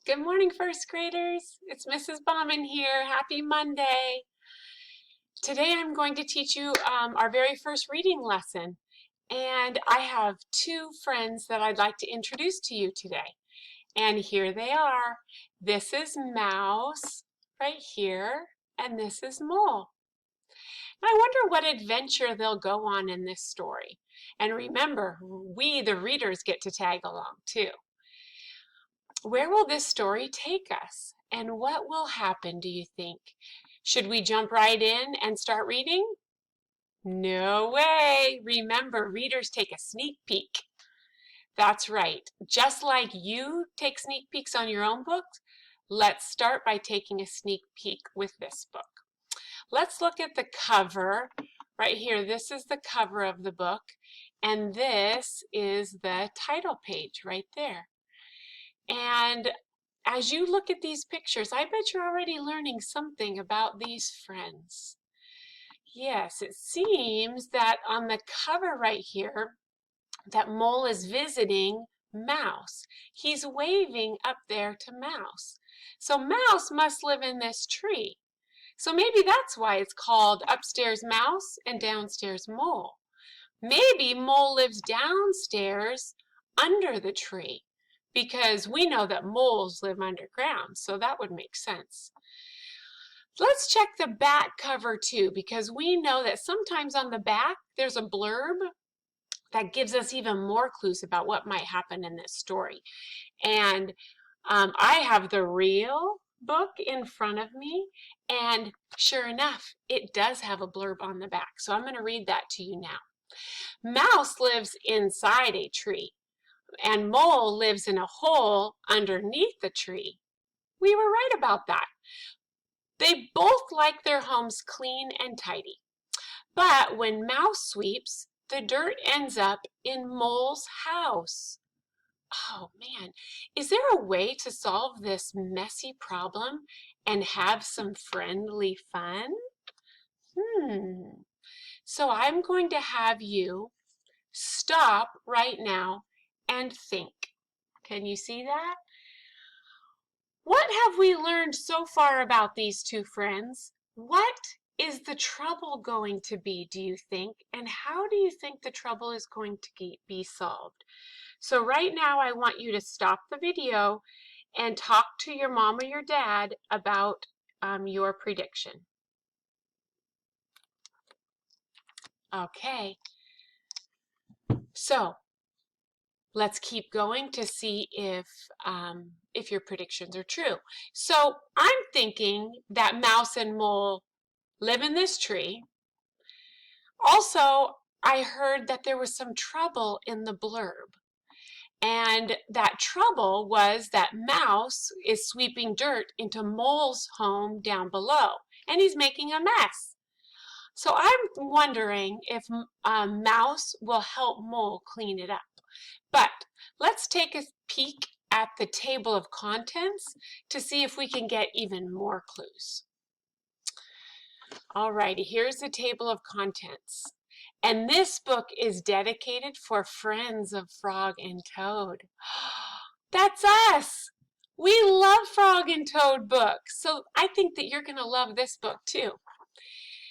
Good morning, first graders. It's Mrs. Bauman here. Happy Monday. Today I'm going to teach you our very first reading lesson. And I have two friends that I'd like to introduce to you today. And here they are. This is Mouse right here, and this is Mole. I wonder what adventure they'll go on in this story. And remember, we, the readers, get to tag along too. Where will this story take us? And what will happen, do you think? Should we jump right in and start reading? No way! Remember, readers take a sneak peek. That's right. Just like you take sneak peeks on your own books, let's start by taking a sneak peek with this book. Let's look at the cover right here. This is the cover of the book, and this is the title page right there. And as you look at these pictures, I bet you're already learning something about these friends. Yes, it seems that on the cover right here, that Mole is visiting Mouse. He's waving up there to Mouse. So Mouse must live in this tree. So maybe that's why it's called Upstairs Mouse and Downstairs Mole. Maybe Mole lives downstairs under the tree, because we know that moles live underground, so that would make sense. Let's check the back cover too, because we know that sometimes on the back there's a blurb that gives us even more clues about what might happen in this story. And I have the real book in front of me, and sure enough, it does have a blurb on the back. So I'm going to read that to you now. Mouse lives inside a tree, and Mole lives in a hole underneath the tree. We were right about that. They both like their homes clean and tidy. But when Mouse sweeps, the dirt ends up in Mole's house. Oh man, is there a way to solve this messy problem and have some friendly fun? So I'm going to have you stop right now and think. Can you see that? What have we learned so far about these two friends? What is the trouble going to be, do you think? And how do you think the trouble is going to be solved? So right now I want you to stop the video and talk to your mom or your dad about your prediction. Okay. So let's keep going to see if your predictions are true. So I'm thinking that Mouse and Mole live in this tree. Also, I heard that there was some trouble in the blurb. And that trouble was that Mouse is sweeping dirt into Mole's home down below, and he's making a mess. So I'm wondering if Mouse will help Mole clean it up. But let's take a peek at the table of contents to see if we can get even more clues. Alrighty, here's the table of contents. And this book is dedicated for friends of Frog and Toad. That's us! We love Frog and Toad books, so I think that you're going to love this book too.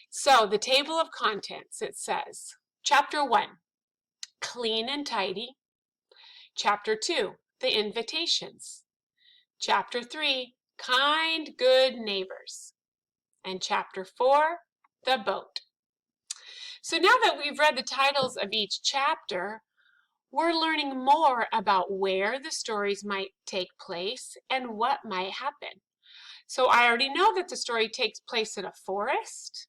So the table of contents, it says, Chapter 1, Clean and Tidy. Chapter 2, The Invitations. Chapter 3, Kind, Good Neighbors. And Chapter 4, The Boat. So now that we've read the titles of each chapter, we're learning more about where the stories might take place and what might happen. So I already know that the story takes place in a forest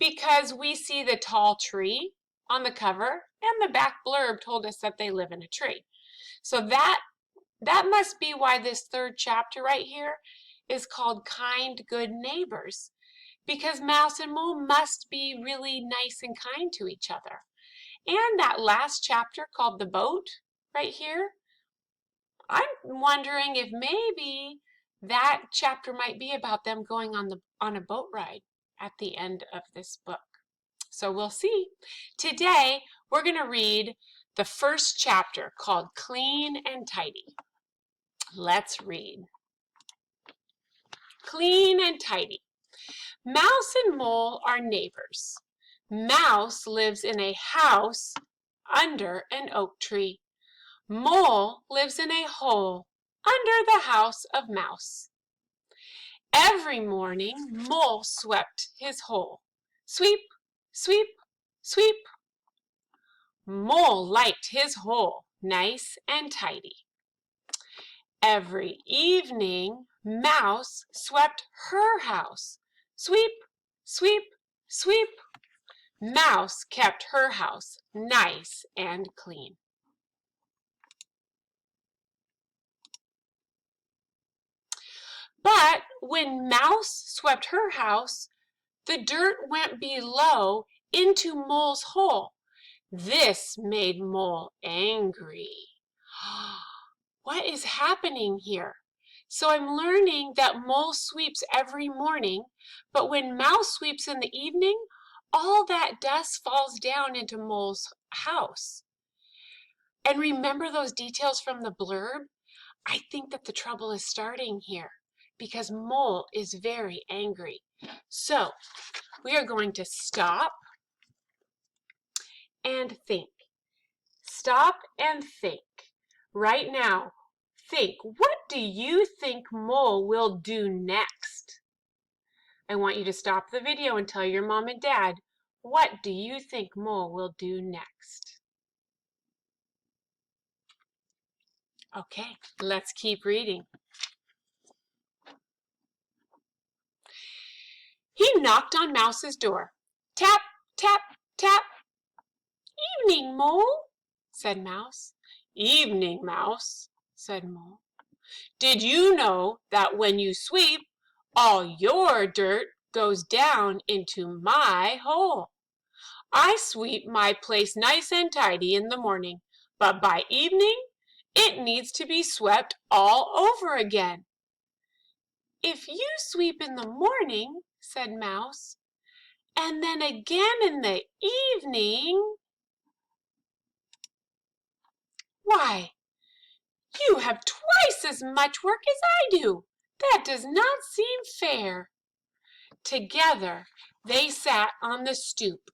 because we see the tall tree on the cover, and the back blurb told us that they live in a tree. So that must be why this third chapter right here is called Kind, Good Neighbors, because Mouse and Mole must be really nice and kind to each other. And that last chapter called The Boat right here, I'm wondering if maybe that chapter might be about them going on a boat ride at the end of this book. So we'll see. Today, we're going to read the first chapter called Clean and Tidy. Let's read. clean and tidy. Mouse and Mole are neighbors. Mouse lives in a house under an oak tree. Mole lives in a hole under the house of Mouse. Every morning, Mole swept his hole. Sweep, sweep, sweep. Mole liked his hole nice and tidy. Every evening, Mouse swept her house. Sweep, sweep, sweep. Mouse kept her house nice and clean. But when Mouse swept her house, the dirt went below into Mole's hole. This made Mole angry. What is happening here? So I'm learning that Mole sweeps every morning, but when Mouse sweeps in the evening, all that dust falls down into Mole's house. And remember those details from the blurb? I think that the trouble is starting here because Mole is very angry. So we are going to stop and think. Stop and think. Right now, think. What do you think Mole will do next? I want you to stop the video and tell your mom and dad, what do you think Mole will do next? Okay, let's keep reading. He knocked on Mouse's door. Tap, tap, tap. Evening, Mole, said Mouse. Evening, Mouse, said Mole. Did you know that when you sweep, all your dirt goes down into my hole? I sweep my place nice and tidy in the morning, but by evening, it needs to be swept all over again. If you sweep in the morning, said Mouse, and then again in the evening, why, you have twice as much work as I do. That does not seem fair. Together they sat on the stoop.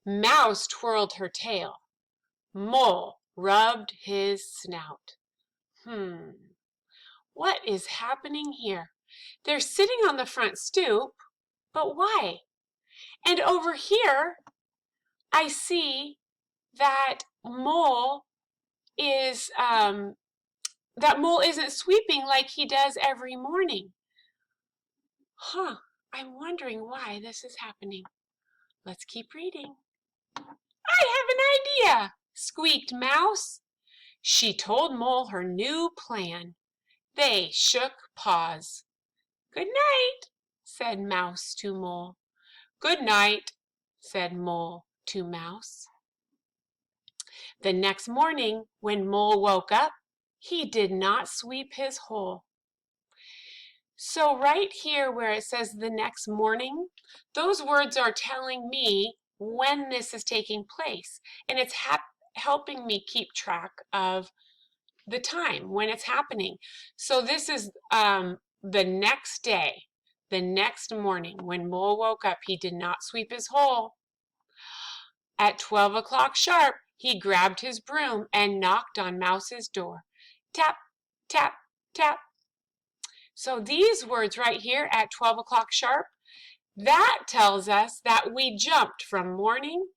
Mouse twirled her tail. Mole rubbed his snout. What is happening here? They're sitting on the front stoop, but why? And over here, I see that Mole isn't sweeping like he does every morning. I'm wondering why this is happening. Let's keep reading. I have an idea, squeaked Mouse. She told Mole her new plan. They shook paws. Good night, said Mouse to Mole. Good night, said Mole to Mouse. The next morning, when Mole woke up, he did not sweep his hole. So right here where it says the next morning, those words are telling me when this is taking place. And it's helping me keep track of the time when it's happening. So this is the next day, the next morning. When Mole woke up, he did not sweep his hole. At 12 o'clock sharp, he grabbed his broom and knocked on Mouse's door. Tap, tap, tap. So these words right here at 12 o'clock sharp, that tells us that we jumped from morning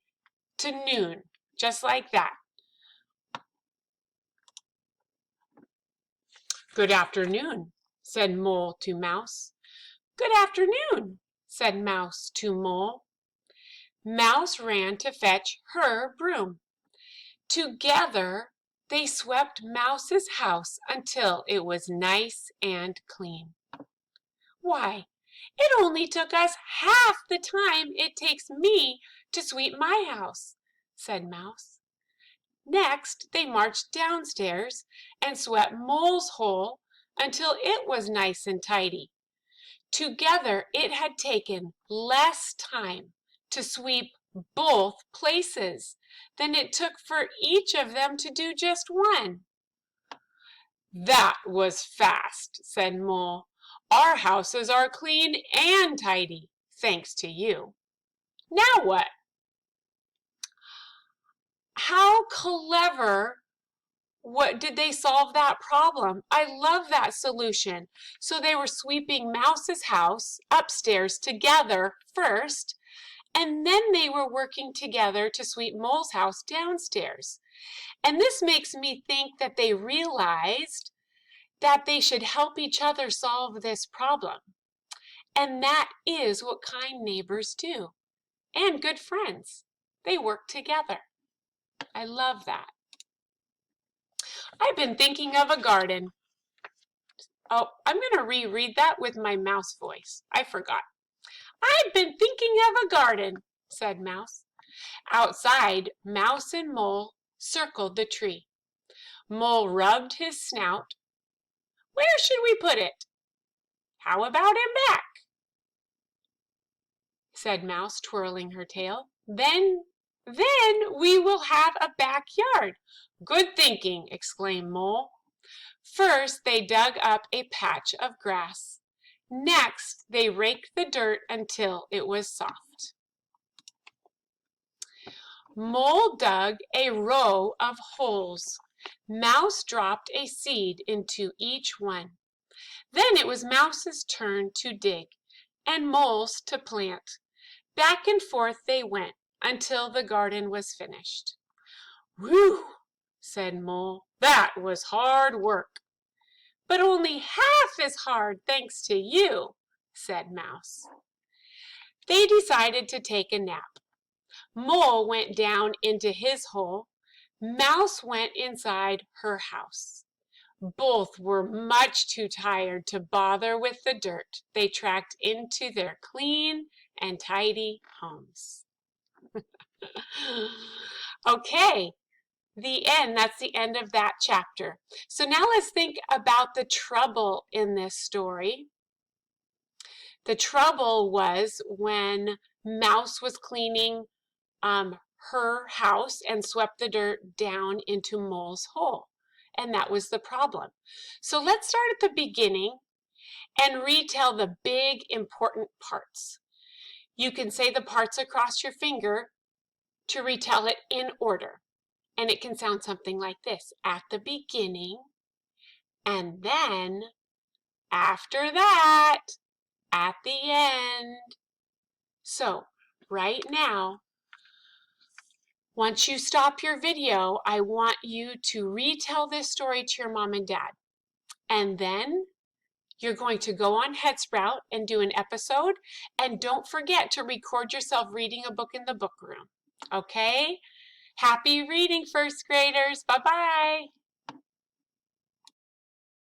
to noon, just like that. Good afternoon, said Mole to Mouse. Good afternoon, said Mouse to Mole. Mouse ran to fetch her broom. Together, they swept Mouse's house until it was nice and clean. Why, it only took us half the time it takes me to sweep my house, said Mouse. Next, they marched downstairs and swept Mole's hole until it was nice and tidy. Together, it had taken less time to sweep both places than it took for each of them to do just one. That was fast, said Mole. Our houses are clean and tidy, thanks to you. Now what? How clever. What did they solve that problem? I love that solution. So they were sweeping Mouse's house upstairs together first, and then they were working together to sweep Mole's house downstairs. And this makes me think that they realized that they should help each other solve this problem. And that is what kind neighbors do. And good friends. They work together. I love that. I've been thinking of a garden. Oh, I'm going to reread that with my mouse voice. I forgot. I've been thinking of a garden, said Mouse. Outside, Mouse and Mole circled the tree. Mole rubbed his snout. Where should we put it? How about in back? Said Mouse, twirling her tail. Then we will have a backyard. Good thinking, exclaimed Mole. First, they dug up a patch of grass. Next, they raked the dirt until it was soft. Mole dug a row of holes. Mouse dropped a seed into each one. Then it was Mouse's turn to dig and Mole's to plant. Back and forth they went until the garden was finished. Whew, said Mole, that was hard work. But only half as hard thanks to you, said Mouse. They decided to take a nap. Mole went down into his hole. Mouse went inside her house. Both were much too tired to bother with the dirt. They tracked into their clean and tidy homes. Okay, the end. That's the end of that chapter. So now let's think about the trouble in this story. The trouble was when Mouse was cleaning her house and swept the dirt down into Mole's hole. And that was the problem. So let's start at the beginning and retell the big important parts. You can say the parts across your finger to retell it in order. And it can sound something like this. At the beginning, and then after that, at the end. So right now, once you stop your video, I want you to retell this story to your mom and dad. And then you're going to go on HeadSprout and do an episode. And don't forget to record yourself reading a book in the book room. Okay? Happy reading, first graders. Bye-bye.